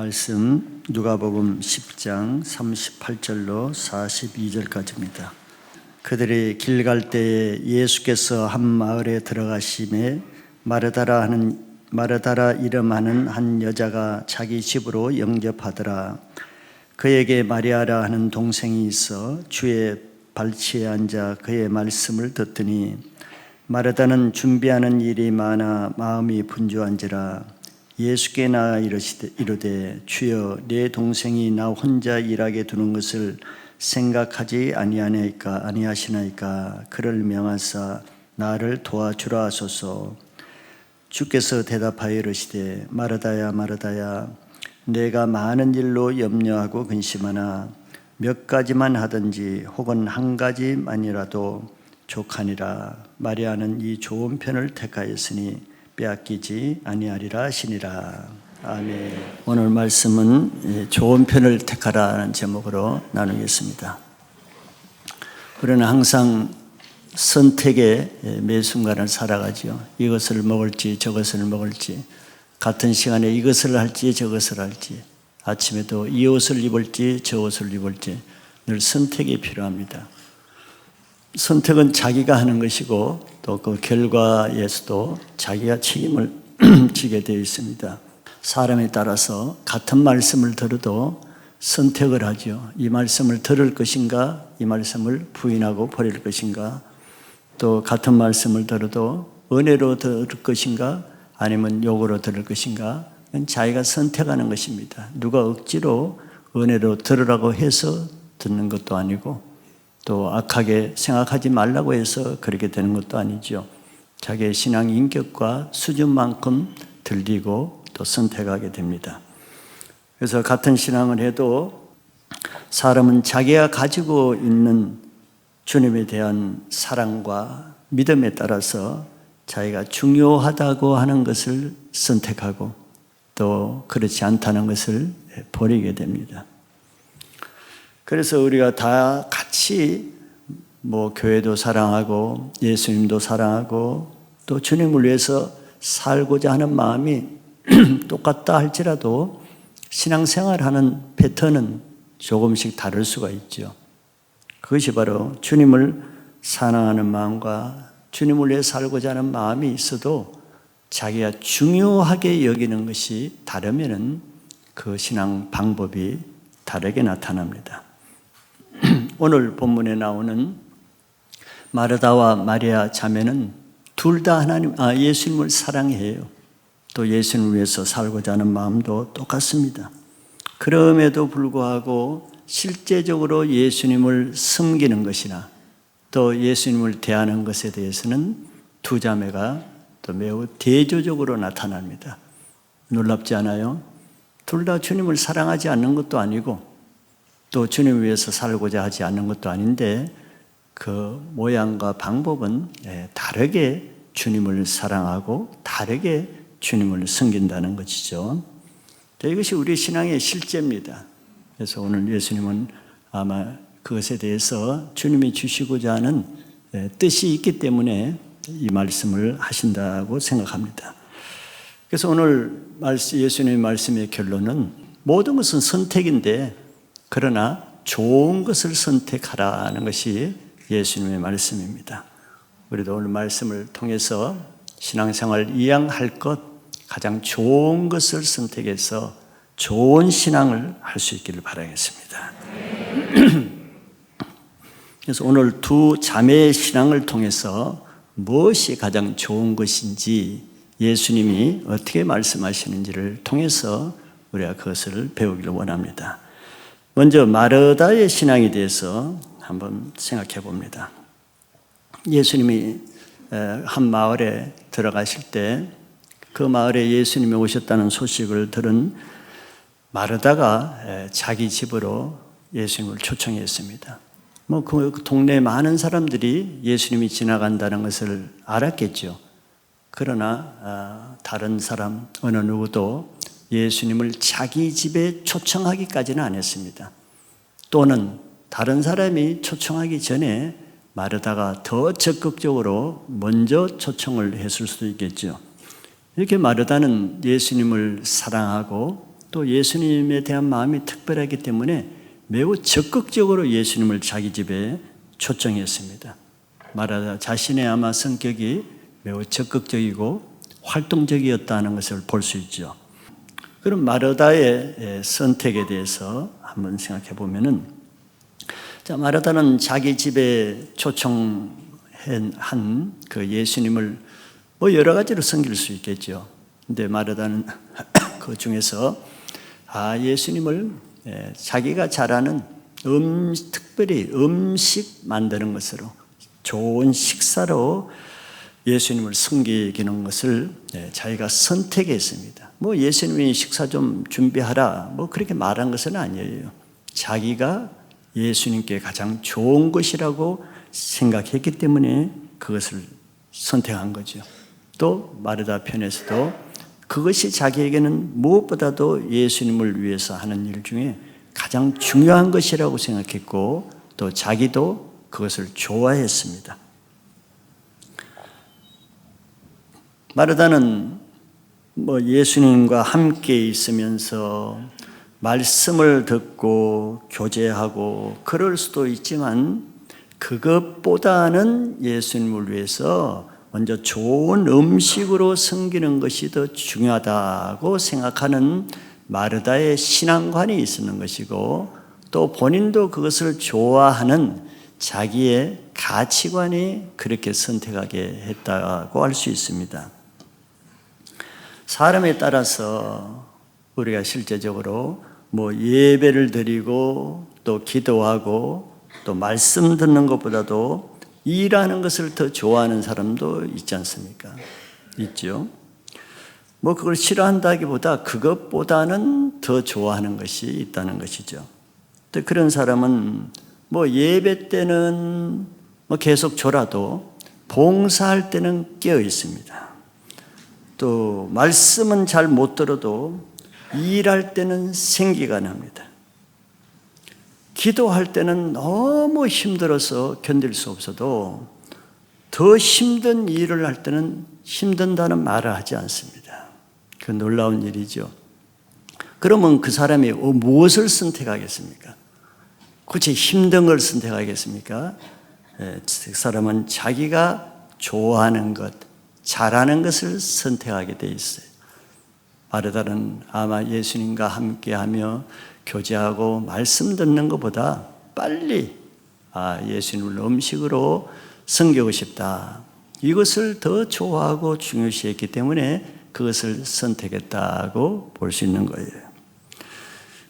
말씀 누가복음 10장 38절로 42절까지입니다. 그들이 길 갈 때에 예수께서 한 마을에 들어가심에 마르다라 이름하는 한 여자가 자기 집으로 영접하더라. 그에게 마리아라 하는 동생이 있어 주의 발치에 앉아 그의 말씀을 듣더니 마르다는 준비하는 일이 많아 마음이 분주한지라. 예수께 나아 이르되 주여 내 동생이 나 혼자 일하게 두는 것을 생각하지 아니하시나이까. 그를 명하사 나를 도와주라 하소서. 주께서 대답하여 이르시되 마르다야 마르다야 내가 많은 일로 염려하고 근심하나 몇 가지만 하든지 혹은 한 가지만이라도 족하니라. 마리아는 이 좋은 편을 택하였으니 빼앗기지 아니하리라 하시니라. 아멘. 오늘 말씀은 좋은 편을 택하라는 제목으로 나누겠습니다. 우리는 항상 선택의 매 순간을 살아가지요. 이것을 먹을지 저것을 먹을지, 같은 시간에 이것을 할지 저것을 할지, 아침에도 이 옷을 입을지 저 옷을 입을지 늘 선택이 필요합니다. 선택은 자기가 하는 것이고 또 그 결과에서도 자기가 책임을 지게 되어 있습니다. 사람에 따라서 같은 말씀을 들어도 선택을 하죠. 이 말씀을 들을 것인가, 이 말씀을 부인하고 버릴 것인가, 또 같은 말씀을 들어도 은혜로 들을 것인가 아니면 욕으로 들을 것인가, 자기가 선택하는 것입니다. 누가 억지로 은혜로 들으라고 해서 듣는 것도 아니고 또 악하게 생각하지 말라고 해서 그렇게 되는 것도 아니죠. 자기의 신앙 인격과 수준만큼 들리고 또 선택하게 됩니다. 그래서 같은 신앙을 해도 사람은 자기가 가지고 있는 주님에 대한 사랑과 믿음에 따라서 자기가 중요하다고 하는 것을 선택하고 또 그렇지 않다는 것을 버리게 됩니다. 그래서 우리가 다 같이 교회도 사랑하고 예수님도 사랑하고 또 주님을 위해서 살고자 하는 마음이 똑같다 할지라도 신앙생활하는 패턴은 조금씩 다를 수가 있죠. 그것이 바로 주님을 사랑하는 마음과 주님을 위해 살고자 하는 마음이 있어도 자기가 중요하게 여기는 것이 다르면은 그 신앙 방법이 다르게 나타납니다. 오늘 본문에 나오는 마르다와 마리아 자매는 둘 다 예수님을 사랑해요. 또 예수님을 위해서 살고자 하는 마음도 똑같습니다. 그럼에도 불구하고 실제적으로 예수님을 섬기는 것이나 또 예수님을 대하는 것에 대해서는 두 자매가 또 매우 대조적으로 나타납니다. 놀랍지 않아요? 둘 다 주님을 사랑하지 않는 것도 아니고 또 주님을 위해서 살고자 하지 않는 것도 아닌데 그 모양과 방법은 다르게 주님을 사랑하고 다르게 주님을 섬긴다는 것이죠. 이것이 우리 신앙의 실제입니다. 그래서 오늘 예수님은 아마 그것에 대해서 주님이 주시고자 하는 뜻이 있기 때문에 이 말씀을 하신다고 생각합니다. 그래서 오늘 예수님의 말씀의 결론은 모든 것은 선택인데 그러나 좋은 것을 선택하라는 것이 예수님의 말씀입니다. 우리도 오늘 말씀을 통해서 신앙생활 이양할 것 가장 좋은 것을 선택해서 좋은 신앙을 할 수 있기를 바라겠습니다. 그래서 오늘 두 자매의 신앙을 통해서 무엇이 가장 좋은 것인지 예수님이 어떻게 말씀하시는지를 통해서 우리가 그것을 배우기를 원합니다. 먼저 마르다의 신앙에 대해서 한번 생각해 봅니다. 예수님이 한 마을에 들어가실 때 그 마을에 예수님이 오셨다는 소식을 들은 마르다가 자기 집으로 예수님을 초청했습니다. 그 동네 많은 사람들이 예수님이 지나간다는 것을 알았겠죠. 그러나 다른 사람 어느 누구도 예수님을 자기 집에 초청하기까지는 안 했습니다. 또는 다른 사람이 초청하기 전에 마르다가 더 적극적으로 먼저 초청을 했을 수도 있겠죠. 이렇게 마르다는 예수님을 사랑하고 또 예수님에 대한 마음이 특별하기 때문에 매우 적극적으로 예수님을 자기 집에 초청했습니다. 마르다 자신의 아마 성격이 매우 적극적이고 활동적이었다는 것을 볼 수 있죠. 그럼 마르다의 선택에 대해서 한번 생각해 보면은, 자, 마르다는 자기 집에 초청한 그 예수님을 뭐 여러 가지로 섬길 수 있겠죠. 근데 마르다는 그 중에서 예수님을 자기가 잘하는 특별히 음식 만드는 것으로, 좋은 식사로 예수님을 섬기는 것을 자기가 선택했습니다. 뭐 예수님이 식사 좀 준비하라 뭐 그렇게 말한 것은 아니에요. 자기가 예수님께 가장 좋은 것이라고 생각했기 때문에 그것을 선택한 거죠. 또 마르다 편에서도 그것이 자기에게는 무엇보다도 예수님을 위해서 하는 일 중에 가장 중요한 것이라고 생각했고, 또 자기도 그것을 좋아했습니다. 마르다는 뭐 예수님과 함께 있으면서 말씀을 듣고 교제하고 그럴 수도 있지만, 그것보다는 예수님을 위해서 먼저 좋은 음식으로 섬기는 것이 더 중요하다고 생각하는 마르다의 신앙관이 있었는 것이고, 또 본인도 그것을 좋아하는 자기의 가치관이 그렇게 선택하게 했다고 할 수 있습니다. 사람에 따라서 우리가 실제적으로 뭐 예배를 드리고 또 기도하고 또 말씀 듣는 것보다도 일하는 것을 더 좋아하는 사람도 있지 않습니까? 있죠. 뭐 그걸 싫어한다기보다 그것보다는 더 좋아하는 것이 있다는 것이죠. 또 그런 사람은 뭐 예배 때는 뭐 계속 졸아도 봉사할 때는 깨어 있습니다. 또 말씀은 잘 못 들어도 일할 때는 생기가 납니다. 기도할 때는 너무 힘들어서 견딜 수 없어도 더 힘든 일을 할 때는 힘든다는 말을 하지 않습니다. 그 놀라운 일이죠. 그러면 그 사람이 무엇을 선택하겠습니까? 굳이 힘든 걸 선택하겠습니까? 그 사람은 자기가 좋아하는 것, 잘하는 것을 선택하게 돼 있어요. 마르다는 아마 예수님과 함께하며 교제하고 말씀 듣는 것보다 빨리 예수님을 음식으로 섬기고 싶다, 이것을 더 좋아하고 중요시했기 때문에 그것을 선택했다고 볼 수 있는 거예요.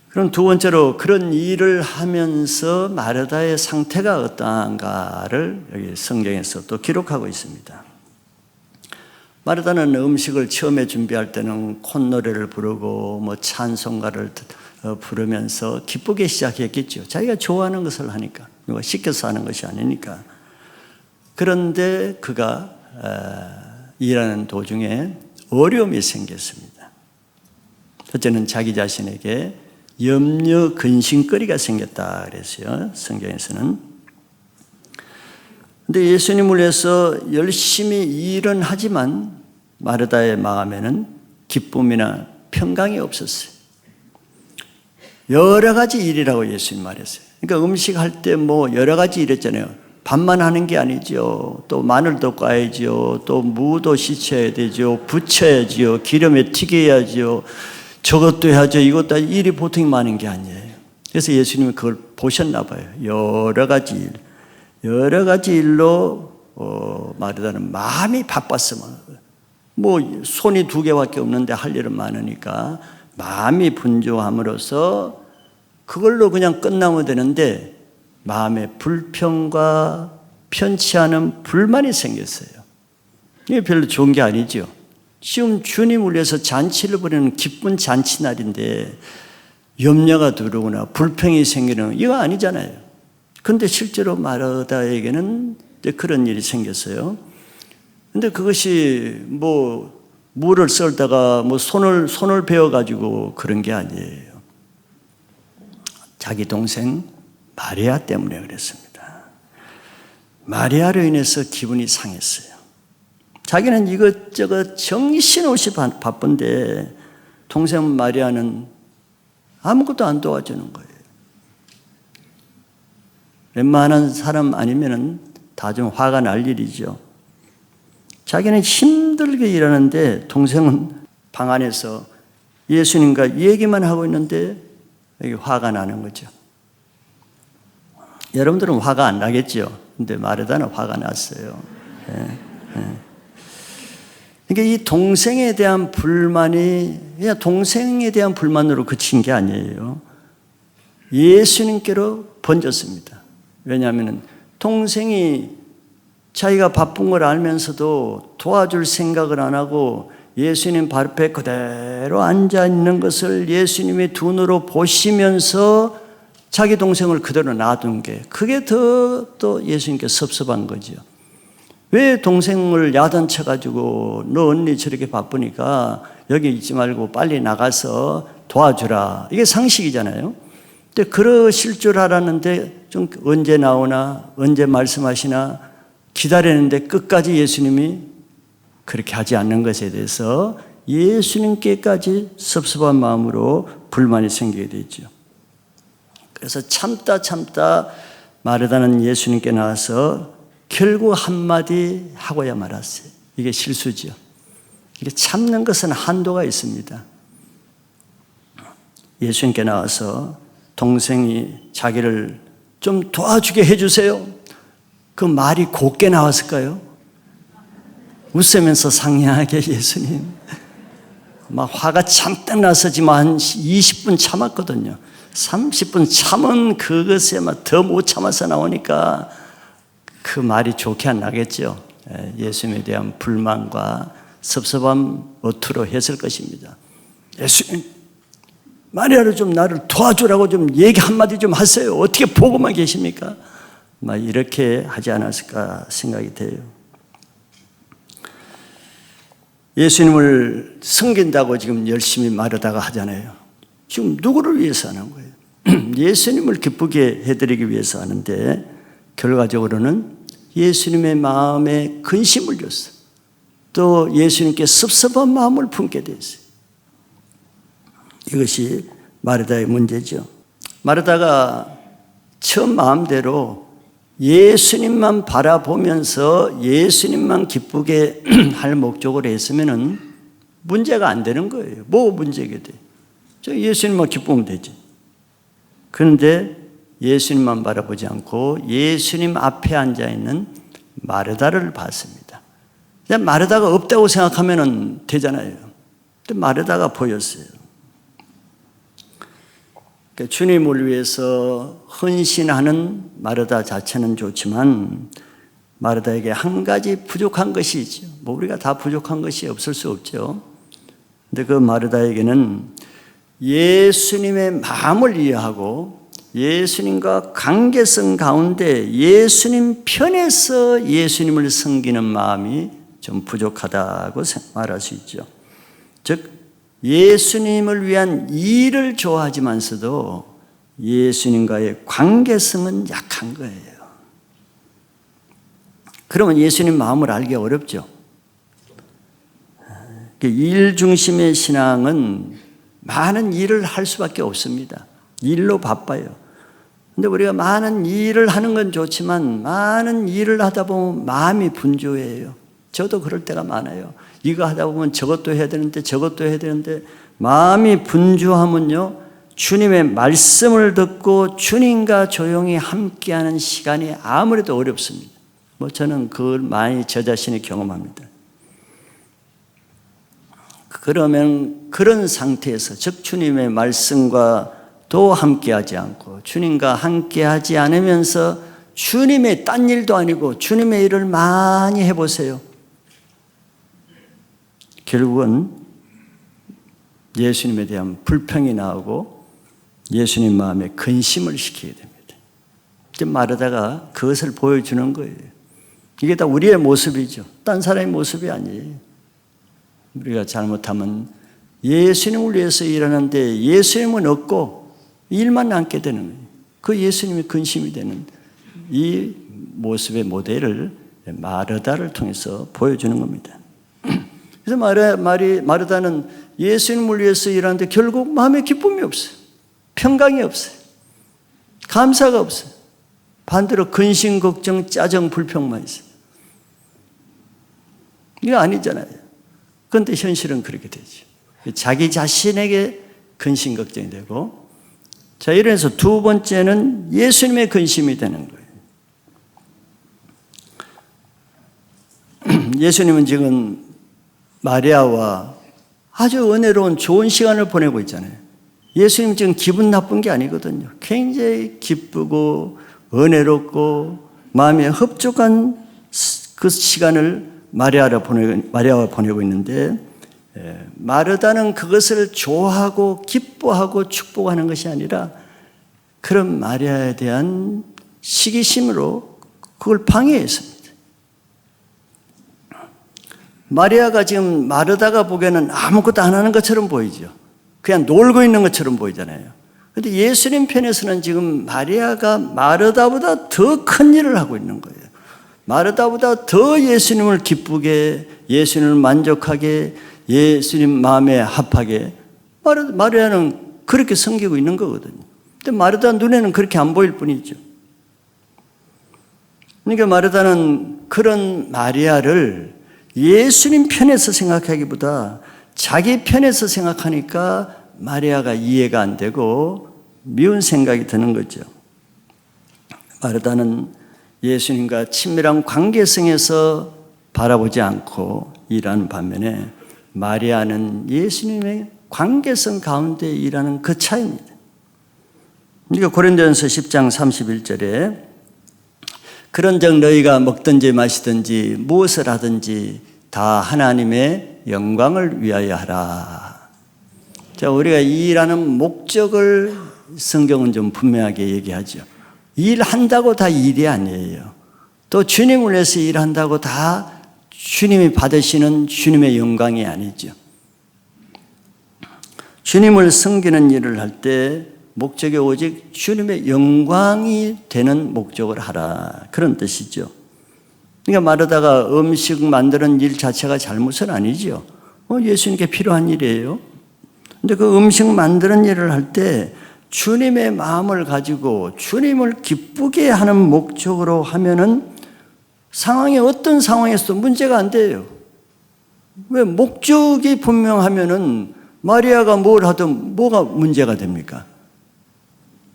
그럼 두 번째로, 그런 일을 하면서 마르다의 상태가 어떠한가를 여기 성경에서 또 기록하고 있습니다. 마르다는 음식을 처음에 준비할 때는 콧노래를 부르고 뭐 찬송가를 부르면서 기쁘게 시작했겠죠. 자기가 좋아하는 것을 하니까, 누가 시켜서 하는 것이 아니니까. 그런데 그가 일하는 도중에 어려움이 생겼습니다. 첫째는 자기 자신에게 염려 근심거리가 생겼다 그랬어요, 성경에서는. 근데 예수님을 위해서 열심히 일은 하지만 마르다의 마음에는 기쁨이나 평강이 없었어요. 여러 가지 일이라고 예수님 말했어요. 그러니까 음식할 때 뭐 여러 가지 일 했잖아요. 밥만 하는 게 아니죠. 또 마늘도 까야죠. 또 무도 씻어야 되죠. 부쳐야죠. 기름에 튀겨야죠. 저것도 해야죠. 이것도 일이 보통 많은 게 아니에요. 그래서 예수님이 그걸 보셨나 봐요. 여러 가지 일. 여러 가지 일로 마르다는 마음이 바빴으면, 뭐 손이 두 개밖에 없는데 할 일은 많으니까 마음이 분주함으로써 그걸로 그냥 끝나면 되는데 마음에 불평과 편치 않은 불만이 생겼어요. 이게 별로 좋은 게 아니죠. 지금 주님을 위해서 잔치를 벌이는 기쁜 잔치날인데 염려가 들어오거나 불평이 생기는 이거 아니잖아요. 근데 실제로 마르다에게는 그런 일이 생겼어요. 근데 그것이 뭐 물을 썰다가 뭐 손을 베어가지고 그런 게 아니에요. 자기 동생 마리아 때문에 그랬습니다. 마리아로 인해서 기분이 상했어요. 자기는 이것저것 정신없이 바쁜데 동생 마리아는 아무것도 안 도와주는 거예요. 웬만한 사람 아니면은 다 좀 화가 날 일이죠. 자기는 힘들게 일하는데 동생은 방 안에서 예수님과 얘기만 하고 있는데 여기 화가 나는 거죠. 여러분들은 화가 안 나겠죠. 근데 마르다는 화가 났어요. 그러니까 이 동생에 대한 불만이 그냥 동생에 대한 불만으로 그친 게 아니에요. 예수님께로 번졌습니다. 왜냐하면 동생이 자기가 바쁜 걸 알면서도 도와줄 생각을 안 하고 예수님 발 앞에 그대로 앉아 있는 것을 예수님이 두 눈으로 보시면서 자기 동생을 그대로 놔둔 게 그게 또 예수님께 섭섭한 거죠. 왜 동생을 야단쳐가지고 너 언니 저렇게 바쁘니까 여기 있지 말고 빨리 나가서 도와주라. 이게 상식이잖아요. 근데 그러실 줄 알았는데 좀 언제 나오나 언제 말씀하시나 기다리는데 끝까지 예수님이 그렇게 하지 않는 것에 대해서 예수님께까지 섭섭한 마음으로 불만이 생기게 되죠. 그래서 참다 마르다는 예수님께 나와서 결국 한마디 하고야 말았어요. 이게 실수죠. 이게 참는 것은 한도가 있습니다. 예수님께 나와서 동생이 자기를 좀 도와주게 해주세요. 그 말이 곱게 나왔을까요? 웃으면서 상냥하게 예수님. 막 화가 잔뜩 나서지만 한 20분 참았거든요. 30분 참은 그것에 막 더 못 참아서 나오니까 그 말이 좋게 안 나겠죠. 예수님에 대한 불만과 섭섭함 어투로 했을 것입니다. 예수님, 마리아를 좀 나를 도와주라고 좀 얘기 한마디 좀 하세요. 어떻게 보고만 계십니까? 막 이렇게 하지 않았을까 생각이 돼요. 예수님을 섬긴다고 지금 열심히 마르다가 하잖아요. 지금 누구를 위해서 하는 거예요? 예수님을 기쁘게 해드리기 위해서 하는데 결과적으로는 예수님의 마음에 근심을 줬어요. 또 예수님께 섭섭한 마음을 품게 됐어요. 이것이 마르다의 문제죠. 마르다가 처음 마음대로 예수님만 바라보면서 예수님만 기쁘게 할 목적으로 했으면 문제가 안 되는 거예요. 뭐 문제가 돼? 저 예수님만 기쁘면 되지. 그런데 예수님만 바라보지 않고 예수님 앞에 앉아있는 마르다를 봤습니다. 그냥 마르다가 없다고 생각하면 되잖아요. 근데 마르다가 보였어요. 그러니까 주님을 위해서 헌신하는 마르다 자체는 좋지만 마르다에게 한 가지 부족한 것이 있죠. 뭐 우리가 다 부족한 것이 없을 수 없죠. 근데 그 마르다에게는 예수님의 마음을 이해하고 예수님과 관계성 가운데 예수님 편에서 예수님을 섬기는 마음이 좀 부족하다고 말할 수 있죠. 즉 예수님을 위한 일을 좋아하지만서도 예수님과의 관계성은 약한 거예요. 그러면 예수님 마음을 알기 어렵죠. 일 중심의 신앙은 많은 일을 할 수밖에 없습니다. 일로 바빠요. 근데 우리가 많은 일을 하는 건 좋지만 많은 일을 하다 보면 마음이 분주해요. 저도 그럴 때가 많아요. 이거 하다 보면 저것도 해야 되는데 저것도 해야 되는데 마음이 분주하면요 주님의 말씀을 듣고 주님과 조용히 함께하는 시간이 아무래도 어렵습니다. 뭐 저는 그걸 많이 저 자신이 경험합니다. 그러면 그런 상태에서 즉 주님의 말씀과 또 함께하지 않고 주님과 함께하지 않으면서 주님의 딴 일도 아니고 주님의 일을 많이 해보세요. 결국은 예수님에 대한 불평이 나오고 예수님 마음에 근심을 시키게 됩니다. 이제 마르다가 그것을 보여주는 거예요. 이게 다 우리의 모습이죠. 딴 사람의 모습이 아니에요. 우리가 잘못하면 예수님을 위해서 일하는데 예수님은 없고 일만 남게 되는 거예요. 그 예수님이 근심이 되는 이 모습의 모델을 마르다를 통해서 보여주는 겁니다. 그래서 마르다는 예수님을 위해서 일하는데 결국 마음에 기쁨이 없어요. 평강이 없어요. 감사가 없어요. 반대로 근심, 걱정, 짜증, 불평만 있어요. 이거 아니잖아요. 그런데 현실은 그렇게 되죠. 자기 자신에게 근심, 걱정이 되고, 자, 이래서 두 번째는 예수님의 근심이 되는 거예요. 예수님은 지금 마리아와 아주 은혜로운 좋은 시간을 보내고 있잖아요. 예수님 지금 기분 나쁜 게 아니거든요. 굉장히 기쁘고 은혜롭고 마음에 흡족한 그 시간을 마리아와 보내고 있는데, 마르다는 그것을 좋아하고 기뻐하고 축복하는 것이 아니라 그런 마리아에 대한 시기심으로 그걸 방해했습니다. 마리아가 지금 마르다가 보기에는 아무것도 안 하는 것처럼 보이죠. 그냥 놀고 있는 것처럼 보이잖아요. 그런데 예수님 편에서는 지금 마리아가 마르다보다 더 큰 일을 하고 있는 거예요. 마르다보다 더 예수님을 기쁘게, 예수님을 만족하게, 예수님 마음에 합하게 마리아는 그렇게 섬기고 있는 거거든요. 근데 마르다 눈에는 그렇게 안 보일 뿐이죠. 그러니까 마르다는 그런 마리아를 예수님 편에서 생각하기보다 자기 편에서 생각하니까 마리아가 이해가 안 되고 미운 생각이 드는 거죠. 마르다는 예수님과 친밀한 관계성에서 바라보지 않고 일하는 반면에 마리아는 예수님의 관계성 가운데 일하는 그 차이입니다. 그러니까 고린도전서 10장 31절에 그런즉 너희가 먹든지 마시든지 무엇을 하든지 다 하나님의 영광을 위하여 하라. 자, 우리가 이 일하는 목적을 성경은 좀 분명하게 얘기하죠. 일한다고 다 일이 아니에요. 또 주님을 위해서 일한다고 다 주님이 받으시는 주님의 영광이 아니죠. 주님을 섬기는 일을 할 때 목적이 오직 주님의 영광이 되는 목적을 하라, 그런 뜻이죠. 그러니까 마르다가 음식 만드는 일 자체가 잘못은 아니죠. 예수님께 필요한 일이에요. 근데 그 음식 만드는 일을 할 때 주님의 마음을 가지고 주님을 기쁘게 하는 목적으로 하면은 상황이 어떤 상황에서도 문제가 안 돼요. 왜? 목적이 분명하면은 마리아가 뭘 하든 뭐가 문제가 됩니까?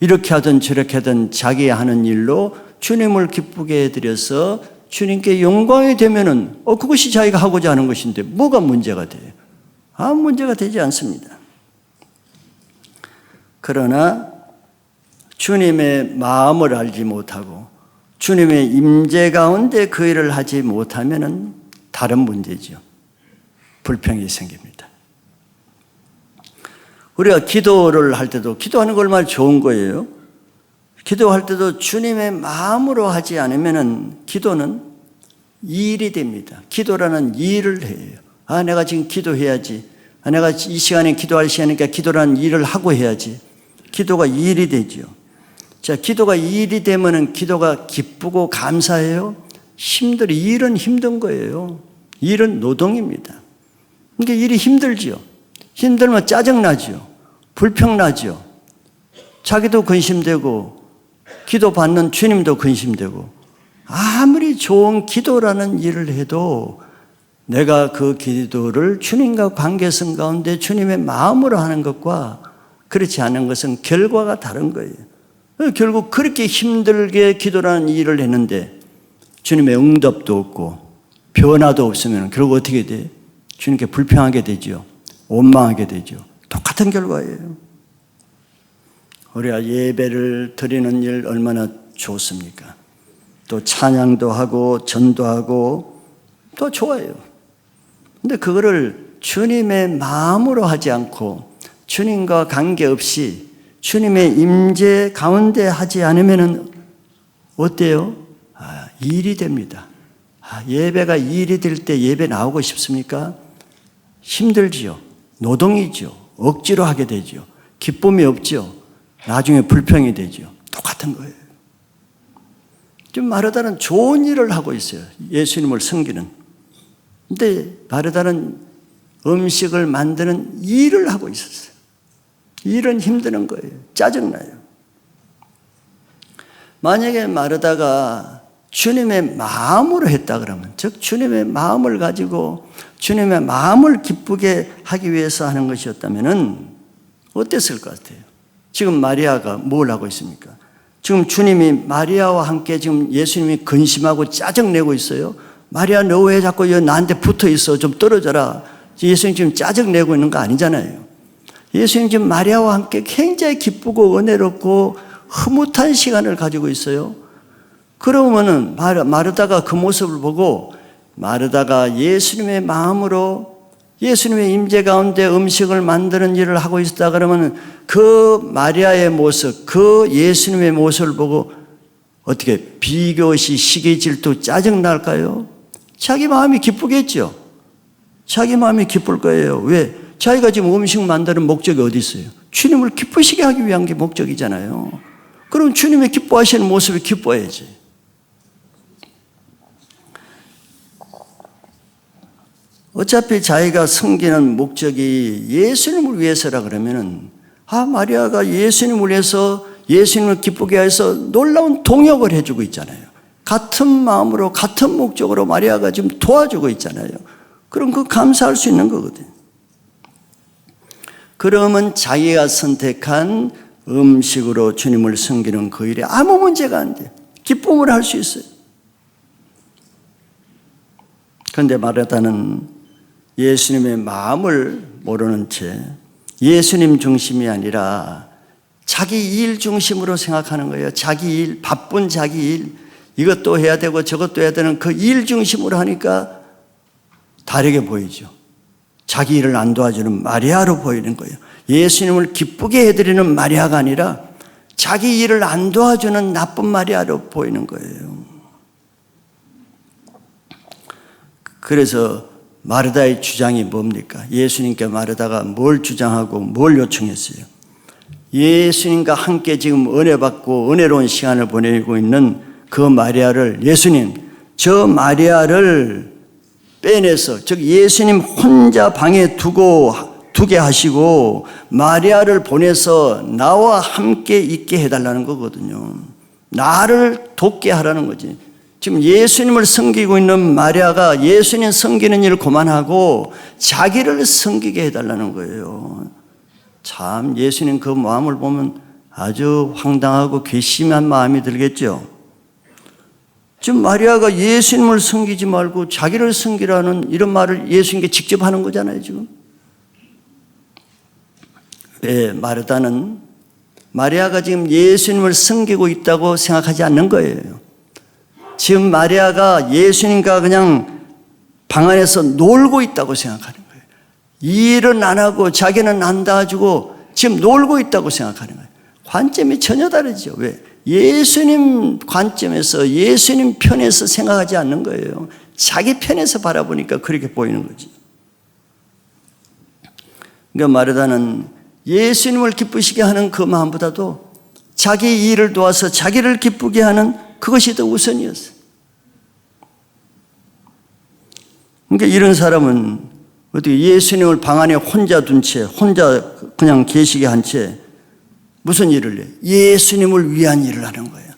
이렇게 하든 저렇게 하든 자기 하는 일로 주님을 기쁘게 해드려서 주님께 영광이 되면은 그것이 자기가 하고자 하는 것인데 뭐가 문제가 돼요? 아무 문제가 되지 않습니다. 그러나 주님의 마음을 알지 못하고 주님의 임재 가운데 그 일을 하지 못하면은 다른 문제죠. 불평이 생깁니다. 우리가 기도를 할 때도 기도하는 거 얼마나 좋은 거예요. 기도할 때도 주님의 마음으로 하지 않으면은 기도는 일이 됩니다. 기도라는 일을 해요. 내가 지금 기도해야지. 내가 이 시간에 기도할 시간이니까 기도라는 일을 하고 해야지. 기도가 일이 되죠. 자, 기도가 일이 되면은 기도가 기쁘고 감사해요. 일은 힘든 거예요. 일은 노동입니다. 그러니까 일이 힘들죠. 힘들면 짜증나죠. 불평나죠. 자기도 근심되고 기도 받는 주님도 근심되고, 아무리 좋은 기도라는 일을 해도 내가 그 기도를 주님과 관계성 가운데 주님의 마음으로 하는 것과 그렇지 않은 것은 결과가 다른 거예요. 결국 그렇게 힘들게 기도라는 일을 했는데 주님의 응답도 없고 변화도 없으면 결국 어떻게 돼? 주님께 불평하게 되죠. 원망하게 되죠. 똑같은 결과예요. 우리가 예배를 드리는 일 얼마나 좋습니까? 또 찬양도 하고 전도하고 또 좋아요. 근데 그거를 주님의 마음으로 하지 않고 주님과 관계없이 주님의 임재 가운데 하지 않으면 어때요? 일이 됩니다. 예배가 일이 될 때 예배 나오고 싶습니까? 힘들지요. 노동이죠. 억지로 하게 되죠. 기쁨이 없죠. 나중에 불평이 되죠. 똑같은 거예요. 지금 마르다는 좋은 일을 하고 있어요. 예수님을 섬기는. 근데 마르다는 음식을 만드는 일을 하고 있었어요. 일은 힘드는 거예요. 짜증나요. 만약에 마르다가 주님의 마음으로 했다 그러면, 즉 주님의 마음을 가지고 주님의 마음을 기쁘게 하기 위해서 하는 것이었다면 어땠을 것 같아요? 지금 마리아가 뭘 하고 있습니까? 지금 주님이 마리아와 함께 지금 예수님이 근심하고 짜증내고 있어요. 마리아 너 왜 자꾸 나한테 붙어 있어? 좀 떨어져라. 예수님 지금 짜증내고 있는 거 아니잖아요. 예수님 지금 마리아와 함께 굉장히 기쁘고 은혜롭고 흐뭇한 시간을 가지고 있어요. 그러면은 마르다가 그 모습을 보고 마르다가 예수님의 마음으로 예수님의 임재 가운데 음식을 만드는 일을 하고 있다 그러면 그 마리아의 모습, 그 예수님의 모습을 보고 어떻게 비교시, 시기, 질투, 짜증 날까요? 자기 마음이 기쁘겠죠. 자기 마음이 기쁠 거예요. 왜? 자기가 지금 음식 만드는 목적이 어디 있어요? 주님을 기쁘시게 하기 위한 게 목적이잖아요. 그럼 주님의 기뻐하시는 모습이 기뻐야지. 어차피 자기가 섬기는 목적이 예수님을 위해서라 그러면은 마리아가 예수님을 위해서 예수님을 기쁘게 해서 놀라운 동역을 해주고 있잖아요. 같은 마음으로 같은 목적으로 마리아가 지금 도와주고 있잖아요. 그럼 그 감사할 수 있는 거거든요. 그러면 자기가 선택한 음식으로 주님을 섬기는 그 일에 아무 문제가 안 돼요. 기쁨을 할 수 있어요. 그런데 마르다는 예수님의 마음을 모르는 채 예수님 중심이 아니라 자기 일 중심으로 생각하는 거예요. 자기 일, 바쁜 자기 일, 이것도 해야 되고 저것도 해야 되는 그 일 중심으로 하니까 다르게 보이죠. 자기 일을 안 도와주는 마리아로 보이는 거예요. 예수님을 기쁘게 해드리는 마리아가 아니라 자기 일을 안 도와주는 나쁜 마리아로 보이는 거예요. 그래서 마르다의 주장이 뭡니까? 예수님께 마르다가 뭘 주장하고 뭘 요청했어요? 예수님과 함께 지금 은혜 받고 은혜로운 시간을 보내고 있는 그 마리아를, 예수님, 저 마리아를 빼내서, 즉 예수님 혼자 방에 두게 하시고 마리아를 보내서 나와 함께 있게 해달라는 거거든요. 나를 돕게 하라는 거지. 지금 예수님을 섬기고 있는 마리아가 예수님 섬기는 일을 그만하고 자기를 섬기게 해달라는 거예요. 참 예수님 그 마음을 보면 아주 황당하고 괘씸한 마음이 들겠죠. 지금 마리아가 예수님을 섬기지 말고 자기를 섬기라는 이런 말을 예수님께 직접 하는 거잖아요, 지금. 왜 마르다는 마리아가 지금 예수님을 섬기고 있다고 생각하지 않는 거예요. 지금 마리아가 예수님과 그냥 방 안에서 놀고 있다고 생각하는 거예요. 일은 안 하고 자기는 안 도와주고 지금 놀고 있다고 생각하는 거예요. 관점이 전혀 다르죠. 왜? 예수님 관점에서 예수님 편에서 생각하지 않는 거예요. 자기 편에서 바라보니까 그렇게 보이는 거지. 그러니까 마르다는 예수님을 기쁘시게 하는 그 마음보다도 자기 일을 도와서 자기를 기쁘게 하는 그것이 더 우선이었어요. 그러니까 이런 사람은 어떻게 예수님을 방 안에 혼자 둔 채, 혼자 그냥 계시게 한 채 무슨 일을 해? 예수님을 위한 일을 하는 거예요.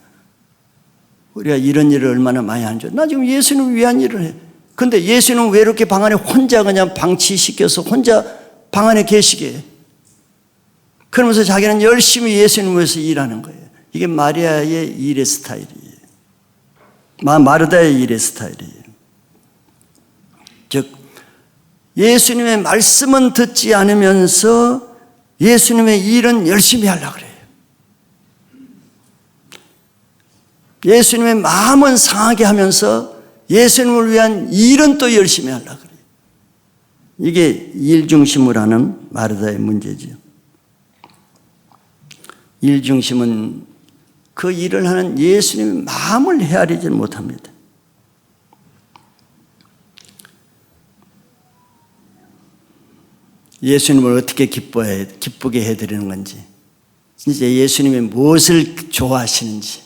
우리가 이런 일을 얼마나 많이 하는 줄. 나 지금 예수님을 위한 일을 해. 근데 예수님은 왜 이렇게 방 안에 혼자 그냥 방치시켜서 혼자 방 안에 계시게 해? 그러면서 자기는 열심히 예수님을 위해서 일하는 거예요. 이게 마리아의 일의 스타일이에요. 마르다의 일의 스타일이에요. 즉 예수님의 말씀은 듣지 않으면서 예수님의 일은 열심히 하려고 그래요. 예수님의 마음은 상하게 하면서 예수님을 위한 일은 또 열심히 하려고 그래요. 이게 일 중심으로 하는 마르다의 문제죠. 일 중심은 그 일을 하는 예수님의 마음을 헤아리지 못합니다. 예수님을 어떻게 기쁘게 해드리는 건지, 진짜 예수님이 무엇을 좋아하시는지,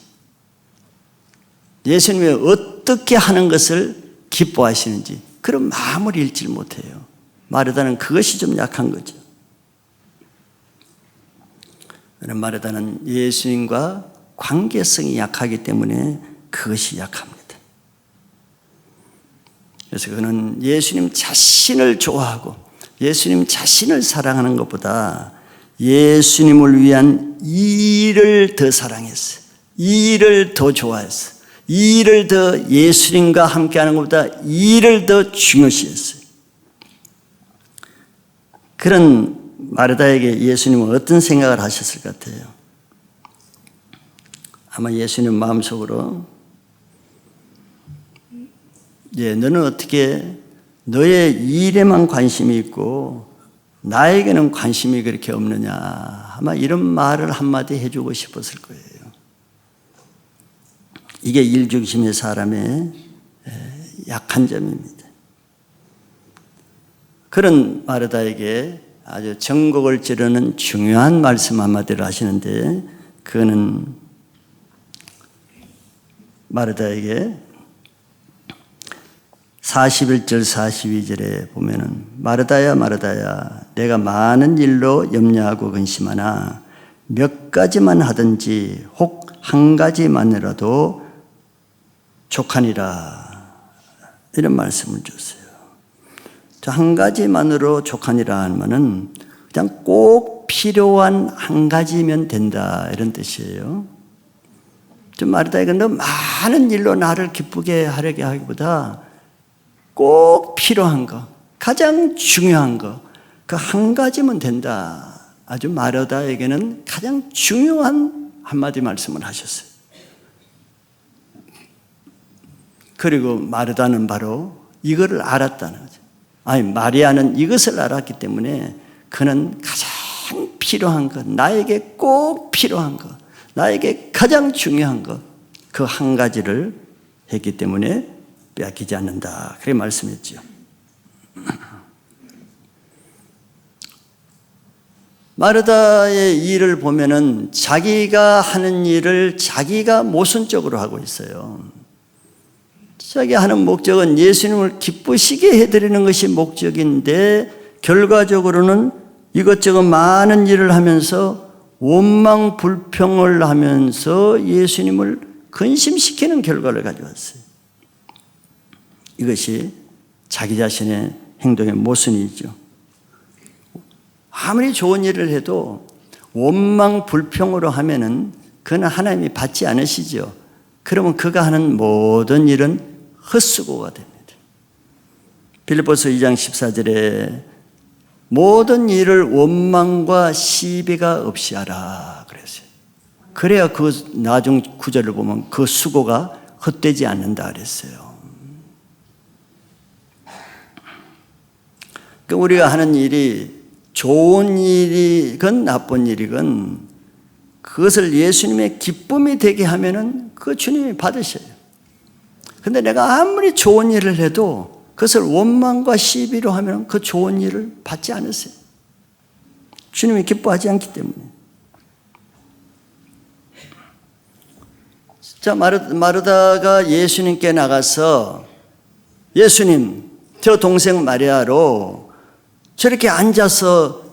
예수님이 어떻게 하는 것을 기뻐하시는지 그런 마음을 읽지 못해요. 마르다는 그것이 좀 약한 거죠. 마르다는 예수님과 관계성이 약하기 때문에 그것이 약합니다. 그래서 그는 예수님 자신을 좋아하고 예수님 자신을 사랑하는 것보다 예수님을 위한 일을 더 사랑했어요. 일을 더 좋아했어요. 일을 더 예수님과 함께하는 것보다 일을 더 중요시했어요. 그런 마르다에게 예수님은 어떤 생각을 하셨을 것 같아요? 아마 예수님 마음속으로 너는 어떻게 너의 일에만 관심이 있고 나에게는 관심이 그렇게 없느냐, 아마 이런 말을 한마디 해주고 싶었을 거예요. 이게 일중심의 사람의 약한 점입니다. 그런 마르다에게 아주 전곡을 찌르는 중요한 말씀 한마디를 하시는데, 그거는 마르다에게 41절 42절에 보면은 마르다야 마르다야 내가 많은 일로 염려하고 근심하나 몇 가지만 하든지 혹 한 가지만이라도 족하니라, 이런 말씀을 줬어요. 한 가지만으로 족하니라 하면은 그냥 꼭 필요한 한 가지면 된다, 이런 뜻이에요. 좀 마르다에게 너 많은 일로 나를 기쁘게 하려게 하기보다 꼭 필요한 거, 가장 중요한 거, 그 한 가지면 된다. 아주 마르다에게는 가장 중요한 한마디 말씀을 하셨어요. 그리고 마르다는 바로 이거를 알았다는 거죠. 아니, 마리아는 이것을 알았기 때문에 그는 가장 필요한 것, 나에게 꼭 필요한 것, 나에게 가장 중요한 것, 그 한 가지를 했기 때문에 빼앗기지 않는다, 그렇게 말씀했죠. 마르다의 일을 보면은 자기가 하는 일을 자기가 모순적으로 하고 있어요. 자기가 하는 목적은 예수님을 기쁘시게 해드리는 것이 목적인데 결과적으로는 이것저것 많은 일을 하면서 원망 불평을 하면서 예수님을 근심시키는 결과를 가져왔어요. 이것이 자기 자신의 행동의 모순이죠. 아무리 좋은 일을 해도 원망 불평으로 하면은 그는 하나님이 받지 않으시죠. 그러면 그가 하는 모든 일은 헛수고가 됩니다. 빌립보서 2장 14절에 모든 일을 원망과 시비가 없이 하라 그랬어요. 그래야 그 나중 구절을 보면 그 수고가 헛되지 않는다 그랬어요. 그러니까 우리가 하는 일이 좋은 일이건 나쁜 일이건 그것을 예수님의 기쁨이 되게 하면은 그 주님이 받으셔요. 근데 내가 아무리 좋은 일을 해도 그것을 원망과 시비로 하면 그 좋은 일을 받지 않으세요. 주님이 기뻐하지 않기 때문에. 자, 마르다가 예수님께 나가서 예수님, 저 동생 마리아로 저렇게 앉아서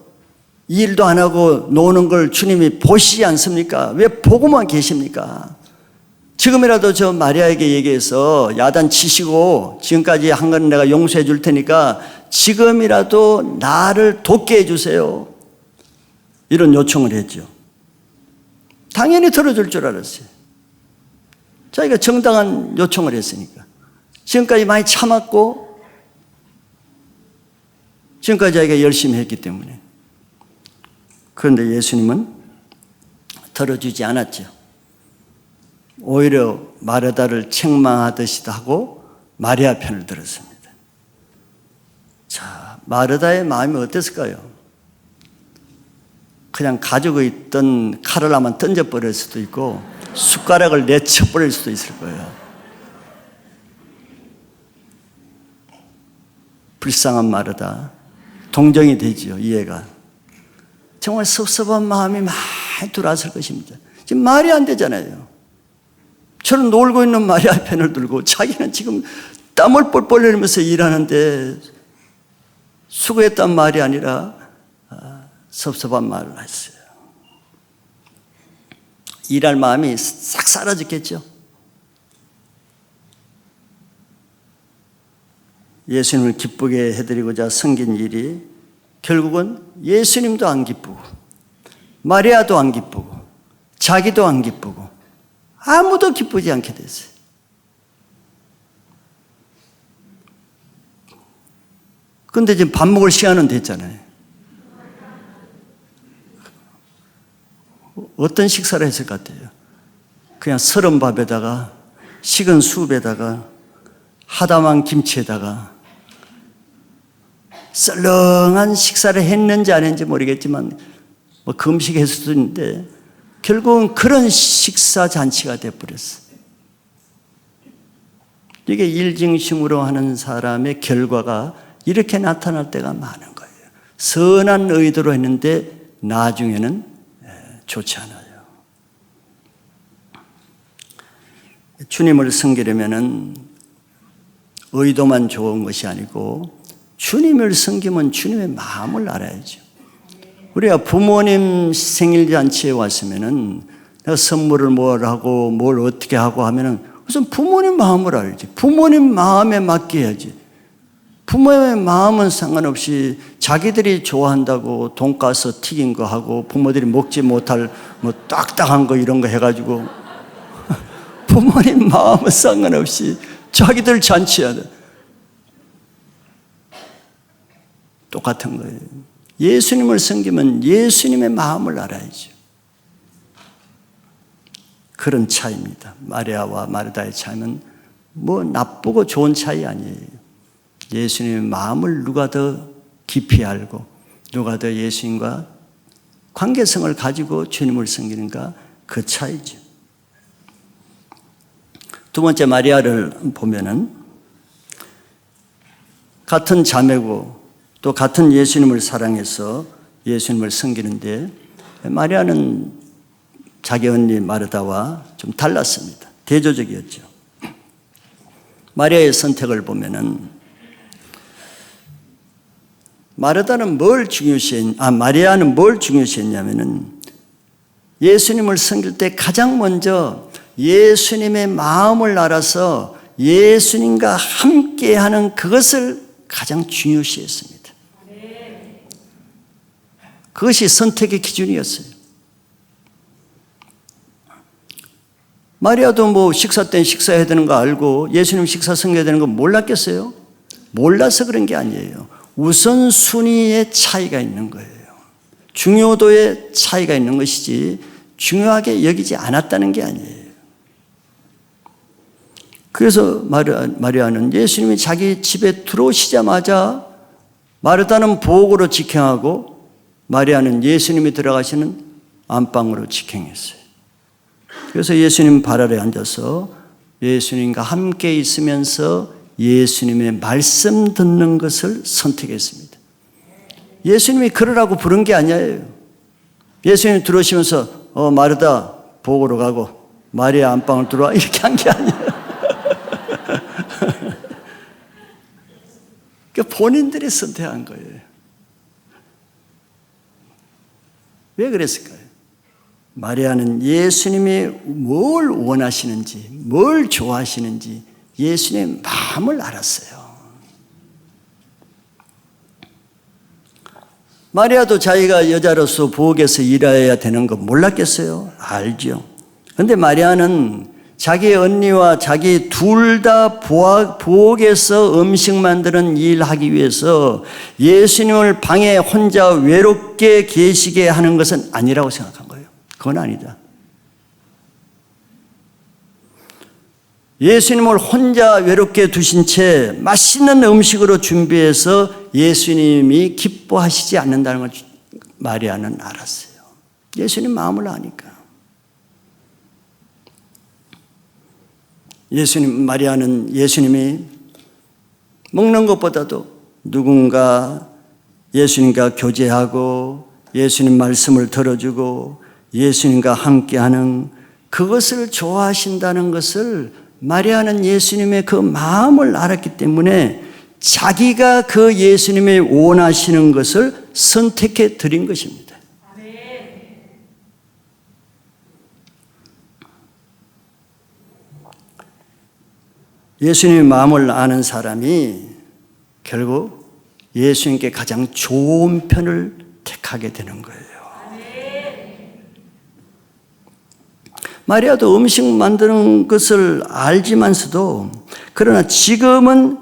일도 안 하고 노는 걸 주님이 보시지 않습니까? 왜 보고만 계십니까? 지금이라도 저 마리아에게 얘기해서 야단 치시고 지금까지 한 건 내가 용서해 줄 테니까 지금이라도 나를 돕게 해주세요. 이런 요청을 했죠. 당연히 들어줄 줄 알았어요. 자기가 정당한 요청을 했으니까. 지금까지 많이 참았고 지금까지 자기가 열심히 했기 때문에. 그런데 예수님은 들어주지 않았죠. 오히려 마르다를 책망하듯이 하고 마리아 편을 들었습니다. 자, 마르다의 마음이 어땠을까요? 그냥 가지고 있던 칼을 한번 던져버릴 수도 있고 숟가락을 내쳐버릴 수도 있을 거예요. 불쌍한 마르다. 동정이 되지요, 이해가. 정말 섭섭한 마음이 많이 들어왔을 것입니다. 지금 말이 안 되잖아요. 저는 놀고 있는 마리아 편을 들고 자기는 지금 땀을 뻘뻘 흘리면서 일하는데 수고했단 말이 아니라 섭섭한 말을 했어요. 일할 마음이 싹 사라졌겠죠. 예수님을 기쁘게 해드리고자 섬긴 일이 결국은 예수님도 안 기쁘고 마리아도 안 기쁘고 자기도 안 기쁘고 아무도 기쁘지 않게 됐어요. 그런데 지금 밥 먹을 시간은 됐잖아요. 어떤 식사를 했을 것 같아요? 그냥 서른 밥에다가 식은 수업에다가 하다만 김치에다가 썰렁한 식사를 했는지 안 했는지 모르겠지만 뭐 금식했을 수도 있는데 결국은 그런 식사 잔치가 되어버렸어요. 이게 일증심으로 하는 사람의 결과가 이렇게 나타날 때가 많은 거예요. 선한 의도로 했는데 나중에는 좋지 않아요. 주님을 섬기려면은 의도만 좋은 것이 아니고 주님을 섬기면 주님의 마음을 알아야죠. 우리가 부모님 생일잔치에 왔으면은 내가 선물을 뭘 하고 뭘 어떻게 하고 하면은 우선 부모님 마음을 알지. 부모님 마음에 맡겨야지. 부모의 마음은 상관없이 자기들이 좋아한다고 돈가스 튀긴 거 하고 부모들이 먹지 못할 뭐 딱딱한 거 이런 거 해가지고 부모님 마음은 상관없이 자기들 잔치해야 돼. 똑같은 거예요. 예수님을 섬기면 예수님의 마음을 알아야죠. 그런 차이입니다. 마리아와 마르다의 차이는 뭐 나쁘고 좋은 차이 아니에요. 예수님의 마음을 누가 더 깊이 알고 누가 더 예수님과 관계성을 가지고 주님을 섬기는가, 그 차이죠. 두 번째 마리아를 보면은 같은 자매고 또 같은 예수님을 사랑해서 예수님을 섬기는데 마리아는 자기 언니 마르다와 좀 달랐습니다. 대조적이었죠. 마리아의 선택을 보면은 마리아는 뭘 중요시했냐면은 예수님을 섬길 때 가장 먼저 예수님의 마음을 알아서 예수님과 함께하는 그것을 가장 중요시했습니다. 그것이 선택의 기준이었어요. 마리아도 뭐 식사 때는 식사해야 되는 거 알고 예수님 식사 섬겨야 되는 거 몰랐겠어요? 몰라서 그런 게 아니에요. 우선순위의 차이가 있는 거예요. 중요도의 차이가 있는 것이지 중요하게 여기지 않았다는 게 아니에요. 그래서 마리아는 예수님이 자기 집에 들어오시자마자 마르다는 부엌으로 직행하고 마리아는 예수님이 들어가시는 안방으로 직행했어요. 그래서 예수님 발 아래 앉아서 예수님과 함께 있으면서 예수님의 말씀 듣는 것을 선택했습니다. 예수님이 그러라고 부른 게 아니에요. 예수님이 들어오시면서 마르다 부엌으로 가고 마리아 안방을 들어와 이렇게 한 게 아니에요. 그러니까 본인들이 선택한 거예요. 왜 그랬을까요? 마리아는 예수님이 뭘 원하시는지, 뭘 좋아하시는지 예수님의 마음을 알았어요. 마리아도 자기가 여자로서 부엌에서 일해야 되는 거 몰랐겠어요? 알죠. 그런데 마리아는 자기 언니와 자기 둘 다 부엌에서 음식 만드는 일하기 위해서 예수님을 방에 혼자 외롭게 계시게 하는 것은 아니라고 생각한 거예요. 그건 아니다. 예수님을 혼자 외롭게 두신 채 맛있는 음식으로 준비해서 예수님이 기뻐하시지 않는다는 걸 마리아는 알았어요. 예수님 마음을 아니까. 마리아는 예수님이 먹는 것보다도 누군가 예수님과 교제하고 예수님 말씀을 들어주고 예수님과 함께하는 그것을 좋아하신다는 것을 마리아는 예수님의 그 마음을 알았기 때문에 자기가 그 예수님이 원하시는 것을 선택해 드린 것입니다. 예수님의 마음을 아는 사람이 결국 예수님께 가장 좋은 편을 택하게 되는 거예요. 마리아도 음식 만드는 것을 알지만서도 그러나 지금은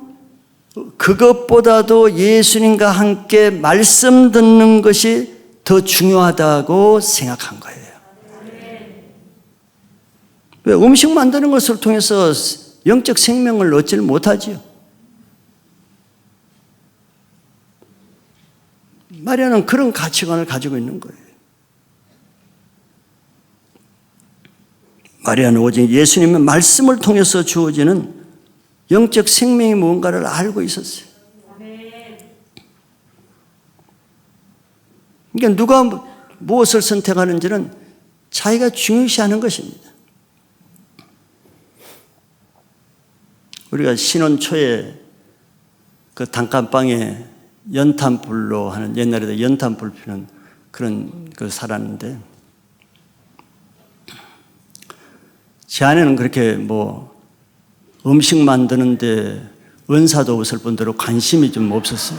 그것보다도 예수님과 함께 말씀 듣는 것이 더 중요하다고 생각한 거예요. 왜? 음식 만드는 것을 통해서 영적 생명을 얻지를 못하지요. 마리아는 그런 가치관을 가지고 있는 거예요. 마리아는 오직 예수님의 말씀을 통해서 주어지는 영적 생명이 무언가를 알고 있었어요. 그러니까 누가 무엇을 선택하는지는 자기가 중요시하는 것입니다. 우리가 신혼 초에 그 단칸방에 연탄불로 하는, 옛날에도 연탄불 피는 그런 그 살았는데, 제 아내는 그렇게 뭐 음식 만드는데 은사도 없을 뿐더러 관심이 좀 없었어요.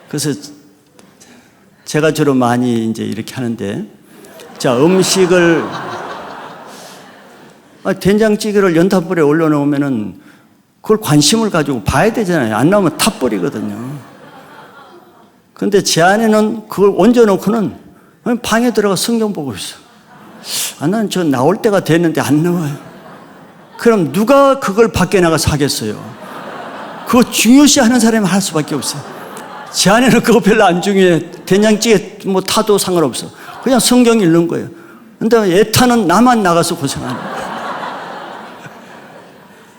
그래서 제가 주로 많이 이제 이렇게 하는데, 자, 음식을, 된장찌개를 연탄불에 올려놓으면은 그걸 관심을 가지고 봐야 되잖아요. 안 나오면 타버리거든요. 그런데 제 아내는 그걸 얹어놓고는 방에 들어가 성경 보고 있어. 나는 저 나올 때가 됐는데 안 나와요. 그럼 누가 그걸 밖에 나가서 하겠어요? 그거 중요시 하는 사람이 할 수밖에 없어요. 제 아내는 그거 별로 안 중요해. 된장찌개 뭐 타도 상관없어. 그냥 성경 읽는 거예요. 근데 애타는 나만 나가서 고생하는 거예요.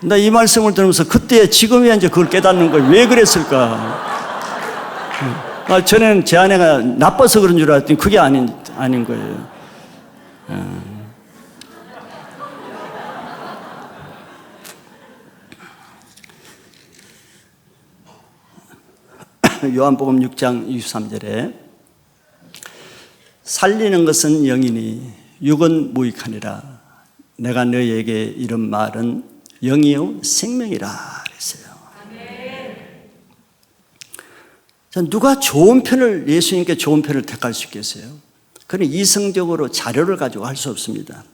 나 이 말씀을 들으면서 그때 지금이야 이제 그걸 깨닫는 거예요. 왜 그랬을까? 전에는 제 아내가 나빠서 그런 줄 알았더니 그게 아닌 거예요. 요한복음 6장 23절에 살리는 것은 영이니 육은 무익하니라. 내가 너희에게 이런 말은 영이요 생명이라 그랬어요. 자, 누가 좋은 편을, 예수님께 좋은 편을 택할 수 있겠어요? 그는 이성적으로 자료를 가지고 할 수 없습니다.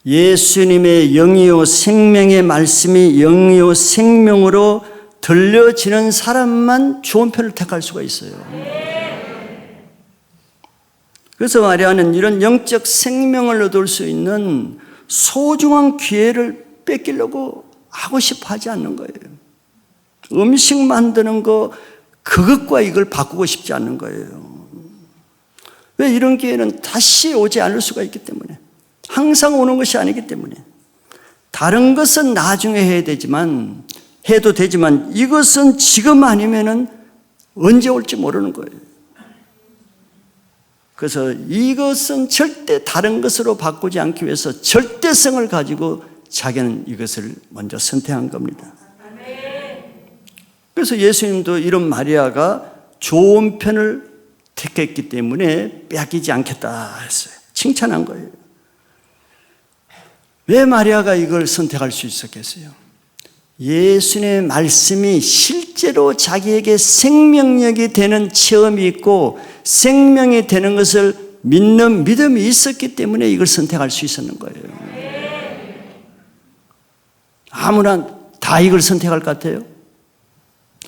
예수님의 영이요 생명의 말씀이 영이요 생명으로 들려지는 사람만 좋은 편을 택할 수가 있어요. 그래서 마리아는 이런 영적 생명을 얻을 수 있는 소중한 기회를 뺏기려고 하고 싶어 하지 않는 거예요. 음식 만드는 거, 그것과 이걸 바꾸고 싶지 않는 거예요. 왜? 이런 기회는 다시 오지 않을 수가 있기 때문에, 항상 오는 것이 아니기 때문에. 다른 것은 나중에 해도 되지만 이것은 지금 아니면은 언제 올지 모르는 거예요. 그래서 이것은 절대 다른 것으로 바꾸지 않기 위해서 절대성을 가지고 자기는 이것을 먼저 선택한 겁니다. 그래서 예수님도 이런 마리아가 좋은 편을 택했기 때문에 빼앗기지 않겠다 했어요. 칭찬한 거예요. 왜 마리아가 이걸 선택할 수 있었겠어요? 예수님의 말씀이 실제로 자기에게 생명력이 되는 체험이 있고 생명이 되는 것을 믿는 믿음이 있었기 때문에 이걸 선택할 수 있었는 거예요. 아무나 다 이걸 선택할 것 같아요?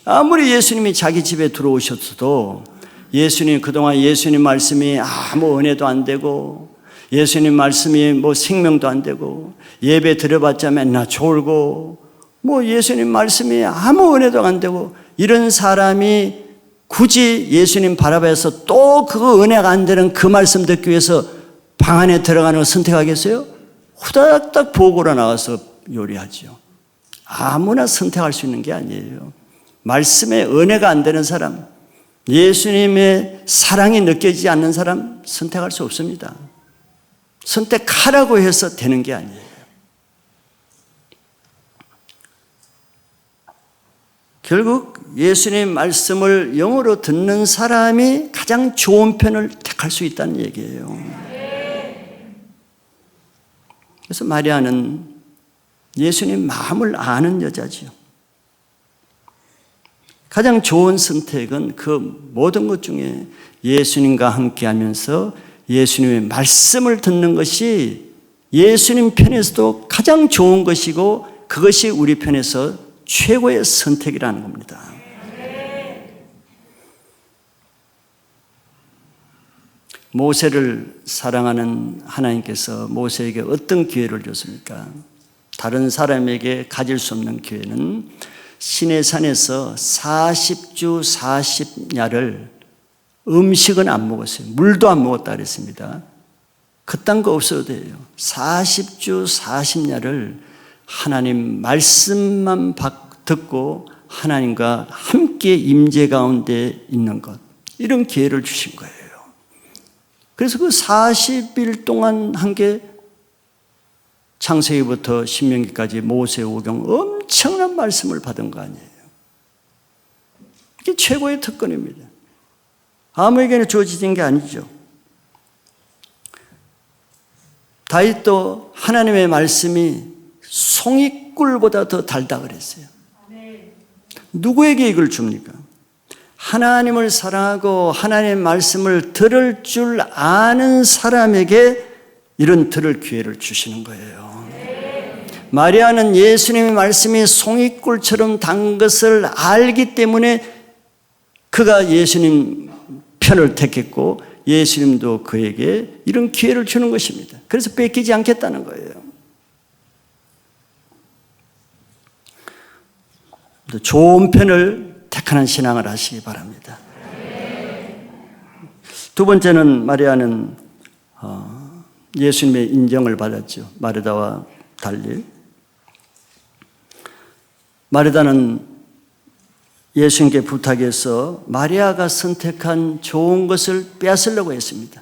아무리 예수님이 자기 집에 들어오셨어도 예수님, 그동안 예수님 말씀이 아무 은혜도 안 되고 예수님 말씀이 뭐 생명도 안 되고 예배 드려봤자 맨날 졸고 뭐 예수님 말씀이 아무 은혜도 안 되고 이런 사람이 굳이 예수님 바라봐서 또 그 은혜가 안 되는 그 말씀 듣기 위해서 방 안에 들어가는 걸 선택하겠어요? 후다닥 보고로 나와서 요리하죠. 아무나 선택할 수 있는 게 아니에요. 말씀에 은혜가 안 되는 사람, 예수님의 사랑이 느껴지지 않는 사람 선택할 수 없습니다. 선택하라고 해서 되는 게 아니에요. 결국 예수님 말씀을 영어로 듣는 사람이 가장 좋은 편을 택할 수 있다는 얘기예요. 그래서 마리아는 예수님 마음을 아는 여자지요. 가장 좋은 선택은 그 모든 것 중에 예수님과 함께 하면서 예수님의 말씀을 듣는 것이 예수님 편에서도 가장 좋은 것이고 그것이 우리 편에서 최고의 선택이라는 겁니다. 모세를 사랑하는 하나님께서 모세에게 어떤 기회를 줬습니까? 다른 사람에게 가질 수 없는 기회는 시내산에서 40주 40야를 음식은 안 먹었어요. 물도 안 먹었다 그랬습니다. 그딴 거 없어도 돼요. 40주 40야를 하나님 말씀만 듣고 하나님과 함께 임재 가운데 있는 것, 이런 기회를 주신 거예요. 그래서 그 40일 동안 한 게 창세기부터 신명기까지 모세오경 엄청난 말씀을 받은 거 아니에요. 이게 최고의 특권입니다. 아무에게나 주어지는 게 아니죠. 다윗도 하나님의 말씀이 송이꿀보다 더 달다 그랬어요. 누구에게 이걸 줍니까? 하나님을 사랑하고 하나님의 말씀을 들을 줄 아는 사람에게 이런 들을 기회를 주시는 거예요. 마리아는 예수님의 말씀이 송이꿀처럼 단 것을 알기 때문에 그가 예수님 편을 택했고 예수님도 그에게 이런 기회를 주는 것입니다. 그래서 뺏기지 않겠다는 거예요. 좋은 편을 택하는 신앙을 하시기 바랍니다. 두 번째는 마리아는 예수님의 인정을 받았죠. 마르다와 달리. 마르다는 예수님께 부탁해서 마리아가 선택한 좋은 것을 빼앗으려고 했습니다.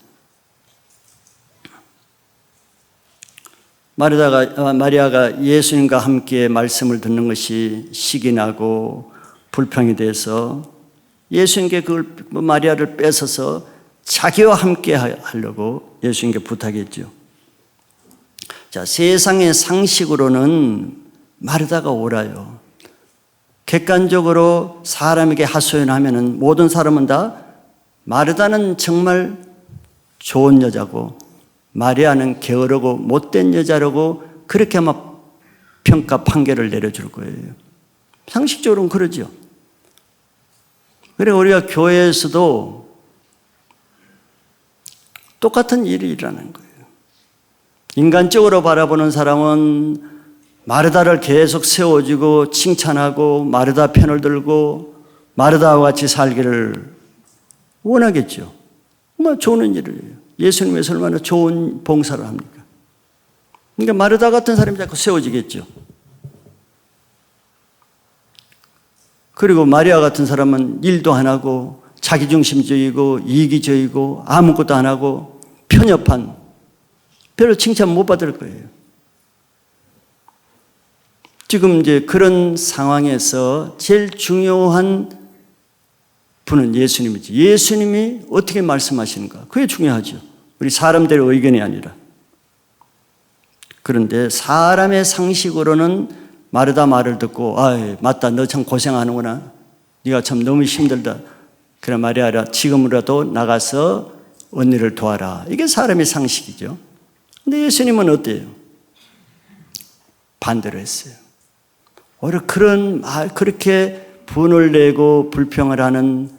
마리아가 예수님과 함께 말씀을 듣는 것이 식이 나고 불평이 돼서 예수님께 마리아를 뺏어서 자기와 함께 하려고 예수님께 부탁했죠. 자, 세상의 상식으로는 마르다가 옳아요. 객관적으로 사람에게 하소연하면은 모든 사람은 다 마르다는 정말 좋은 여자고 마리아는 게으르고 못된 여자라고 그렇게 아마 평가 판결을 내려줄 거예요. 상식적으로는 그러죠. 그래 우리가 교회에서도 똑같은 일이 일어나는 거예요. 인간적으로 바라보는 사람은 마르다를 계속 세워주고 칭찬하고 마르다 편을 들고 마르다와 같이 살기를 원하겠죠. 뭐 좋은 일이에요. 예수님께서 얼마나 좋은 봉사를 합니까? 그러니까 마르다 같은 사람이 자꾸 세워지겠죠. 그리고 마리아 같은 사람은 일도 안 하고 자기중심적이고 이기적이고 아무것도 안 하고 편협한, 별로 칭찬 못 받을 거예요. 지금 이제 그런 상황에서 제일 중요한 분은 예수님이지. 예수님이 어떻게 말씀하시는가? 그게 중요하죠. 우리 사람들의 의견이 아니라. 그런데 사람의 상식으로는 마르다 말을 듣고 맞다, 너 참 고생하는구나. 네가 참 너무 힘들다. 그래 마리아라, 지금이라도 나가서 언니를 도와라. 이게 사람의 상식이죠. 근데 예수님은 어때요? 반대로 했어요. 오히려 그렇게 분을 내고 불평을 하는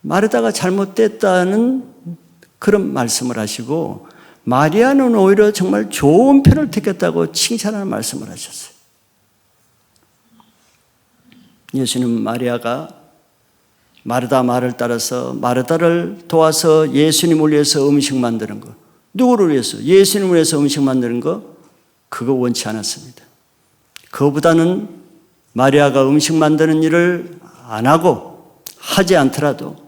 마르다가 잘못됐다는 그런 말씀을 하시고 마리아는 오히려 정말 좋은 편을 택했다고 칭찬하는 말씀을 하셨어요. 예수님 마리아가 마르다 말을 따라서 마르다를 도와서 예수님을 위해서 음식 만드는 거, 누구를 위해서? 예수님을 위해서 음식 만드는 거, 그거 원치 않았습니다. 그보다는 마리아가 음식 만드는 일을 안 하고 하지 않더라도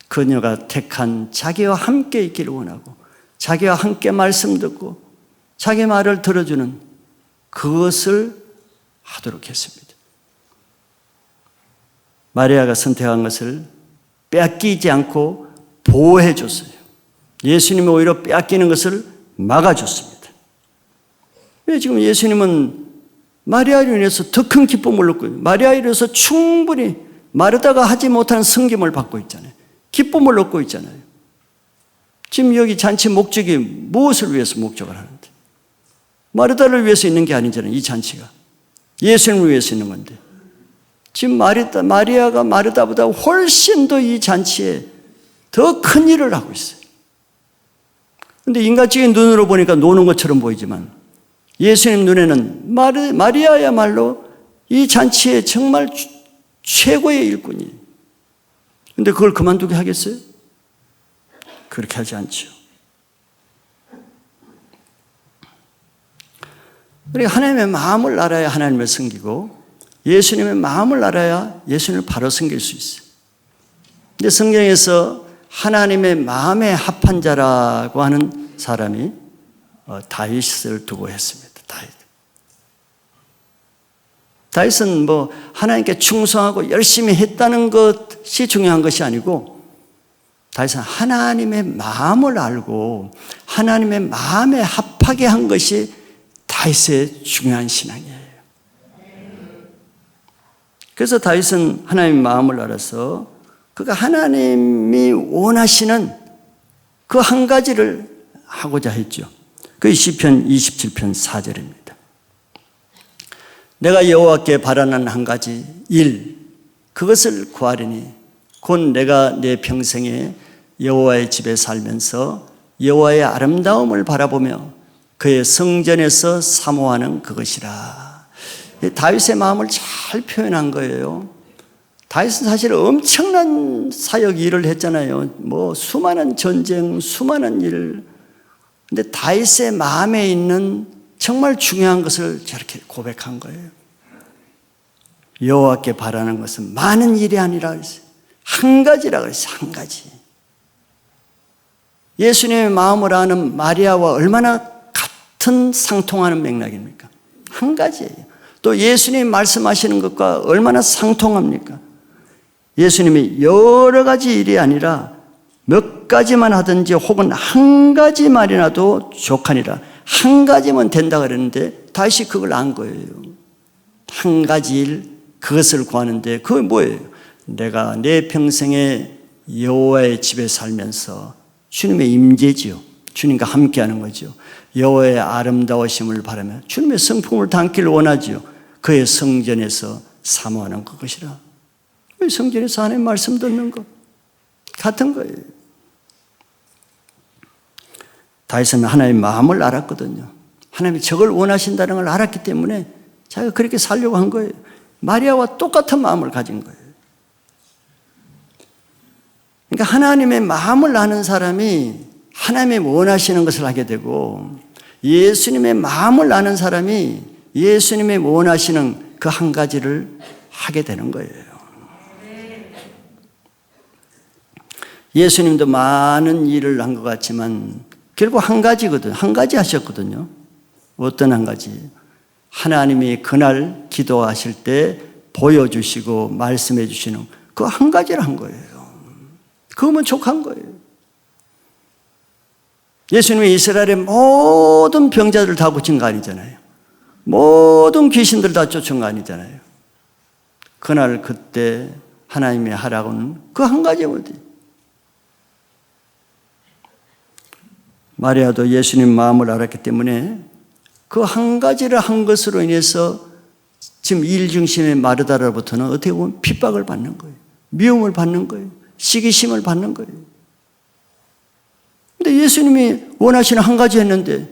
그녀가 택한 자기와 함께 있기를 원하고 자기와 함께 말씀 듣고 자기 말을 들어주는 그것을 하도록 했습니다. 마리아가 선택한 것을 빼앗기지 않고 보호해 줬어요. 예수님이 오히려 빼앗기는 것을 막아줬습니다. 왜 지금 예수님은 마리아로 인해서 더 큰 기쁨을 얻고 마리아로 인해서 충분히 마르다가 하지 못한 섬김을 받고 있잖아요. 기쁨을 얻고 있잖아요. 지금 여기 잔치 목적이 무엇을 위해서 목적을 하는데? 마르다를 위해서 있는 게 아니잖아요. 이 잔치가. 예수님을 위해서 있는 건데. 지금 마리아가 마르다보다 훨씬 더 이 잔치에 더 큰 일을 하고 있어요. 그런데 인간적인 눈으로 보니까 노는 것처럼 보이지만 예수님 눈에는 마리아야말로 이 잔치의 정말 최고의 일꾼이에요. 그런데 그걸 그만두게 하겠어요? 그렇게 하지 않죠. 우리가 하나님의 마음을 알아야 하나님을 섬기고 예수님의 마음을 알아야 예수님을 바로 섬길 수 있어요. 근데 성경에서 하나님의 마음에 합한 자라고 하는 사람이 다윗을 두고 했습니다. 다윗은 뭐 하나님께 충성하고 열심히 했다는 것이 중요한 것이 아니고 다윗은 하나님의 마음을 알고 하나님의 마음에 합하게 한 것이 다윗의 중요한 신앙이에요. 그래서 다윗은 하나님의 마음을 알아서 그가 하나님이 원하시는 그 한 가지를 하고자 했죠. 그 시편 27편 4절입니다. 내가 여호와께 바라는 한 가지 일 그것을 구하리니 곧 내가 내 평생에 여호와의 집에 살면서 여호와의 아름다움을 바라보며 그의 성전에서 사모하는 그것이라. 다윗의 마음을 잘 표현한 거예요. 다윗은 사실 엄청난 사역 일을 했잖아요. 뭐 수많은 전쟁, 수많은 일. 근데 다윗의 마음에 있는 정말 중요한 것을 저렇게 고백한 거예요. 여호와께 바라는 것은 많은 일이 아니라 그랬어요. 한 가지라 그랬어요. 한 가지. 예수님의 마음을 아는 마리아와 얼마나 같은 상통하는 맥락입니까? 한 가지예요. 또 예수님이 말씀하시는 것과 얼마나 상통합니까? 예수님이 여러 가지 일이 아니라 몇 가지만 하든지 혹은 한 가지 말이라도 족하니라. 한 가지면 된다 그랬는데 다시 그걸 안 거예요. 한 가지 일 그것을 구하는데 그게 뭐예요? 내가 내 평생에 여호와의 집에 살면서 주님의 임재지요. 주님과 함께하는 거죠. 여호와의 아름다우심을 바라며 주님의 성품을 담기를 원하지요. 그의 성전에서 사모하는 그것이라. 성전에서 하나님의 말씀 듣는 것 같은 거예요. 다윗은 하나님의 마음을 알았거든요. 하나님이 저걸 원하신다는 걸 알았기 때문에 자기가 그렇게 살려고 한 거예요. 마리아와 똑같은 마음을 가진 거예요. 그러니까 하나님의 마음을 아는 사람이 하나님이 원하시는 것을 하게 되고 예수님의 마음을 아는 사람이 예수님의 원하시는 그 한 가지를 하게 되는 거예요. 예수님도 많은 일을 한 것 같지만 결국 한 가지거든요. 한 가지 하셨거든요. 어떤 한 가지? 하나님이 그날 기도하실 때 보여주시고 말씀해 주시는 그 한 가지를 한 거예요. 그거면 족한 거예요. 예수님이 이스라엘의 모든 병자들을 다 고친 거 아니잖아요. 모든 귀신들 다 쫓은 거 아니잖아요. 그날 그때 하나님이 하라고는 그 한 가지거든요. 마리아도 예수님 마음을 알았기 때문에 그 한 가지를 한 것으로 인해서 지금 일 중심의 마르다로부터는 어떻게 보면 핍박을 받는 거예요. 미움을 받는 거예요. 시기심을 받는 거예요. 근데 예수님이 원하시는 한 가지 했는데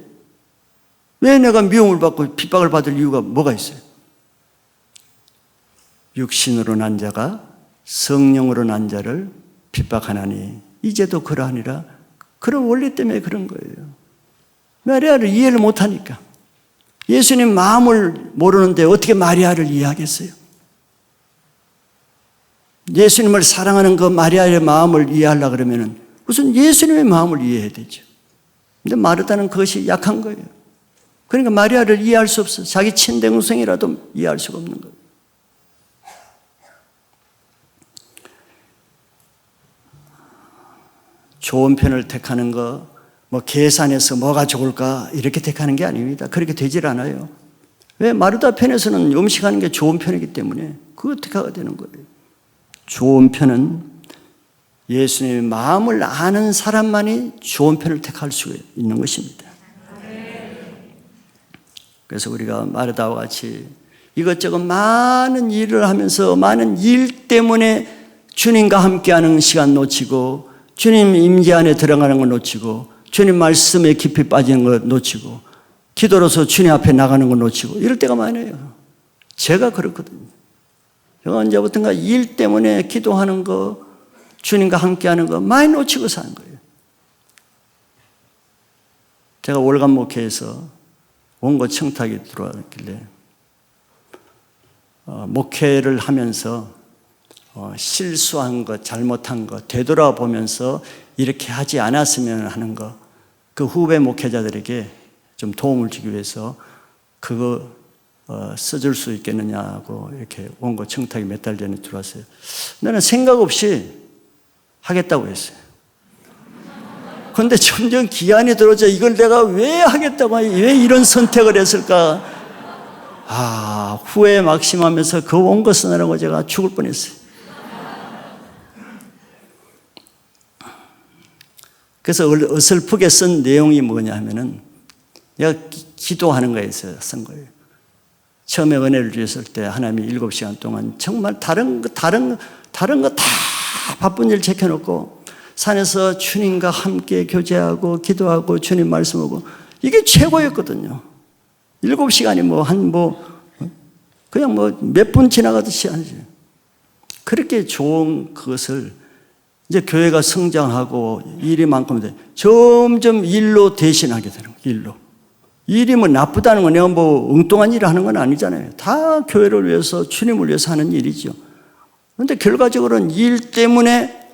왜 내가 미움을 받고 핍박을 받을 이유가 뭐가 있어요? 육신으로 난 자가 성령으로 난 자를 핍박하나니 이제도 그러하니라. 그런 원리 때문에 그런 거예요. 마리아를 이해를 못하니까. 예수님 마음을 모르는데 어떻게 마리아를 이해하겠어요? 예수님을 사랑하는 그 마리아의 마음을 이해하려고 그러면 우선 예수님의 마음을 이해해야 되죠. 근데 마르다는 그것이 약한 거예요. 그러니까 마리아를 이해할 수 없어요. 자기 친동생이라도 이해할 수가 없는 거예요. 좋은 편을 택하는 거, 뭐 계산해서 뭐가 좋을까 이렇게 택하는 게 아닙니다. 그렇게 되질 않아요. 왜? 마르다 편에서는 음식하는 게 좋은 편이기 때문에 그거 어떻게 하게 되는 거예요? 좋은 편은 예수님의 마음을 아는 사람만이 좋은 편을 택할 수 있는 것입니다. 그래서 우리가 마르다와 같이 이것저것 많은 일을 하면서 많은 일 때문에 주님과 함께하는 시간 놓치고, 주님 임재 안에 들어가는 거 놓치고, 주님 말씀에 깊이 빠지는 거 놓치고, 기도로서 주님 앞에 나가는 거 놓치고, 이럴 때가 많아요. 제가 그렇거든요. 제가 언제부턴가 일 때문에 기도하는 거, 주님과 함께하는 거 많이 놓치고 사는 거예요. 제가 월간 목회에서 원고 청탁이 들어왔길래 목회를 하면서 실수한 것, 잘못한 것 되돌아보면서 이렇게 하지 않았으면 하는 것, 그 후배 목회자들에게 좀 도움을 주기 위해서 그거 써줄 수 있겠느냐고 이렇게 원고 청탁이 몇 달 전에 들어왔어요. 나는 생각 없이 하겠다고 했어요. 그런데 점점 기한이 들어오자 이걸 내가 왜 하겠다고, 왜 이런 선택을 했을까? 후회 막심하면서 그 원고 쓰느라고 제가 죽을 뻔했어요. 그래서 어설프게 쓴 내용이 뭐냐 하면은 내가 기도하는 거에 쓴 거예요. 처음에 은혜를 주셨을 때 하나님이 7시간 동안 정말 다른 거 다 바쁜 일 제껴놓고 산에서 주님과 함께 교제하고 기도하고 주님 말씀하고 이게 최고였거든요. 7시간이 그냥 몇 분 지나가듯이 아니죠. 그렇게 좋은 그것을 이제 교회가 성장하고 일이 많고 점점 일로 대신하게 되는 거예요. 일로. 일이 나쁘다는 건 내가 엉뚱한 일을 하는 건 아니잖아요. 다 교회를 위해서 주님을 위해서 하는 일이죠. 그런데 결과적으로는 일 때문에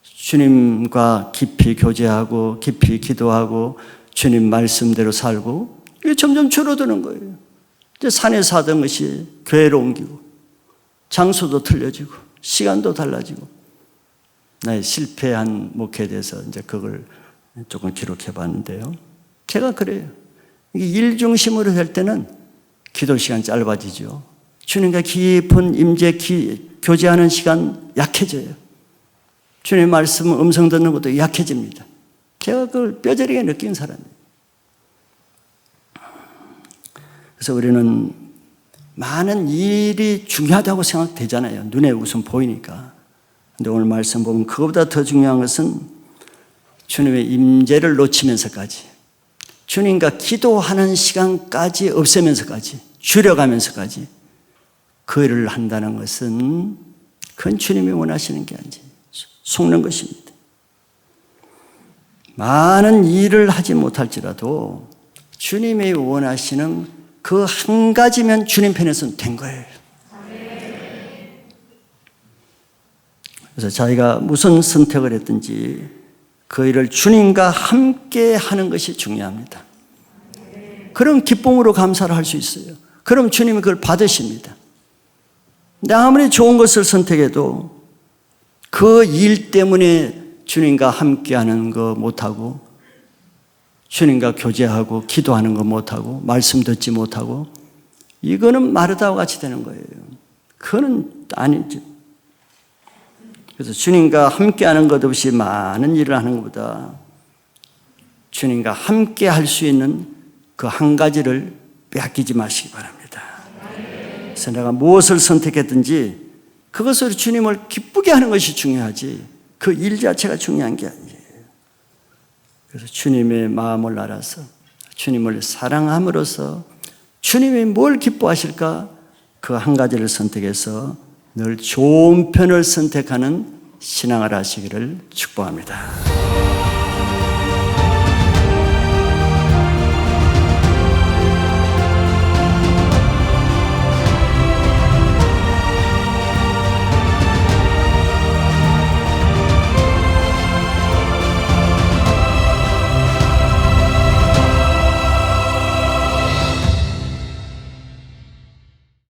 주님과 깊이 교제하고 깊이 기도하고 주님 말씀대로 살고 이게 점점 줄어드는 거예요. 이제 산에서 하던 것이 교회로 옮기고 장소도 틀려지고 시간도 달라지고 나의 실패한 목회에 대해서 이제 그걸 조금 기록해 봤는데요. 제가 그래요. 이게 일 중심으로 될 때는 기도 시간 짧아지죠. 주님과 깊은 임재 교제하는 시간 약해져요. 주님의 말씀 음성 듣는 것도 약해집니다. 제가 그걸 뼈저리게 느낀 사람이에요. 그래서 우리는 많은 일이 중요하다고 생각되잖아요. 눈에 우선 보이니까. 근데 오늘 말씀 보면 그것보다 더 중요한 것은 주님의 임재를 놓치면서까지, 주님과 기도하는 시간까지 없애면서까지, 줄여가면서까지 그 일을 한다는 것은 그건 주님이 원하시는 게 아니지, 속는 것입니다. 많은 일을 하지 못할지라도 주님이 원하시는 그 한 가지면 주님 편에서는 된 거예요. 그래서 자기가 무슨 선택을 했든지 그 일을 주님과 함께 하는 것이 중요합니다. 그럼 기쁨으로 감사를 할 수 있어요. 그럼 주님이 그걸 받으십니다. 근데 아무리 좋은 것을 선택해도 그 일 때문에 주님과 함께 하는 거 못하고, 주님과 교제하고 기도하는 거 못하고, 말씀 듣지 못하고, 이거는 마르다와 같이 되는 거예요. 그거는 아니죠. 그래서 주님과 함께 하는 것 없이 많은 일을 하는 것보다 주님과 함께 할 수 있는 그 한 가지를 빼앗기지 마시기 바랍니다. 그래서 내가 무엇을 선택했든지 그것으로 주님을 기쁘게 하는 것이 중요하지 그 일 자체가 중요한 게 아니에요. 그래서 주님의 마음을 알아서 주님을 사랑함으로써 주님이 뭘 기뻐하실까 그 한 가지를 선택해서 늘 좋은 편을 선택하는 신앙을 하시기를 축복합니다.